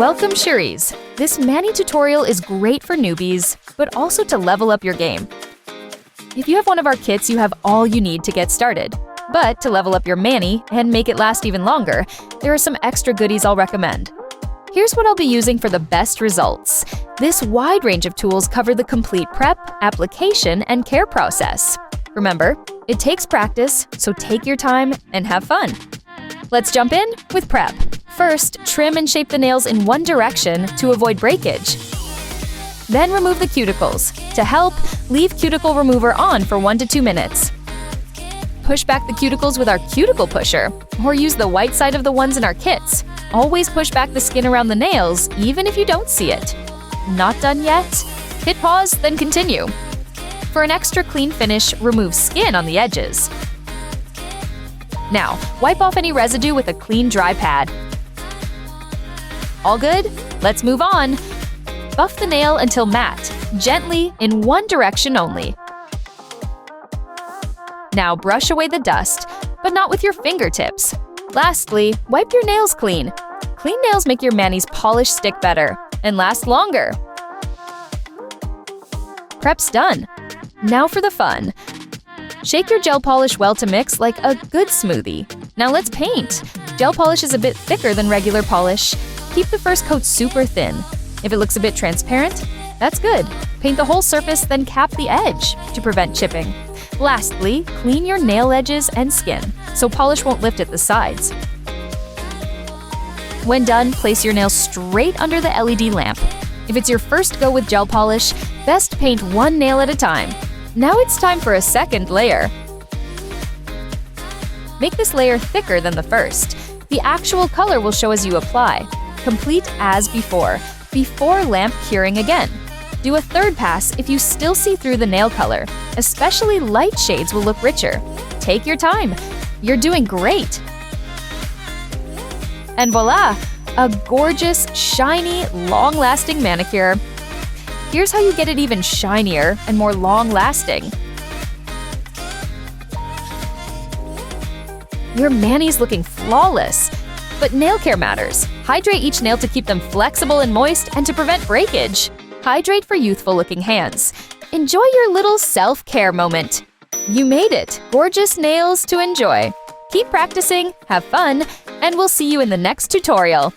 Welcome, Cherise! This Mani tutorial is great for newbies, but also to level up your game. If you have one of our kits, you have all you need to get started. But to level up your Mani and make it last even longer, there are some extra goodies I'll recommend. Here's what I'll be using for the best results. This wide range of tools cover the complete prep, application, and care process. Remember, it takes practice, so take your time and have fun. Let's jump in with prep. First, trim and shape the nails in one direction to avoid breakage. Then remove the cuticles. To help, leave cuticle remover on for 1 to 2 minutes. Push back the cuticles with our cuticle pusher, or use the white side of the ones in our kits. Always push back the skin around the nails, even if you don't see it. Not done yet? Hit pause, then continue. For an extra clean finish, remove skin on the edges. Now, wipe off any residue with a clean, dry pad. All good? Let's move on. Buff the nail until matte, gently in one direction only. Now brush away the dust, but not with your fingertips. Lastly, wipe your nails clean. Clean nails make your Mani's polish stick better and last longer. Prep's done. Now for the fun. Shake your gel polish well to mix like a good smoothie. Now let's paint. Gel polish is a bit thicker than regular polish. Keep the first coat super thin. If it looks a bit transparent, that's good. Paint the whole surface, then cap the edge to prevent chipping. Lastly, clean your nail edges and skin, so polish won't lift at the sides. When done, place your nails straight under the LED lamp. If it's your first go with gel polish, best paint one nail at a time. Now it's time for a second layer. Make this layer thicker than the first. The actual color will show as you apply. Complete as before lamp curing again. Do a third pass if you still see through the nail color. Especially light shades will look richer. Take your time. You're doing great. And voila! A gorgeous, shiny, long-lasting manicure. Here's how you get it even shinier and more long-lasting. Your Mani's looking flawless. But nail care matters. Hydrate each nail to keep them flexible and moist and to prevent breakage. Hydrate for youthful-looking hands. Enjoy your little self-care moment. You made it! Gorgeous nails to enjoy. Keep practicing, have fun, and we'll see you in the next tutorial.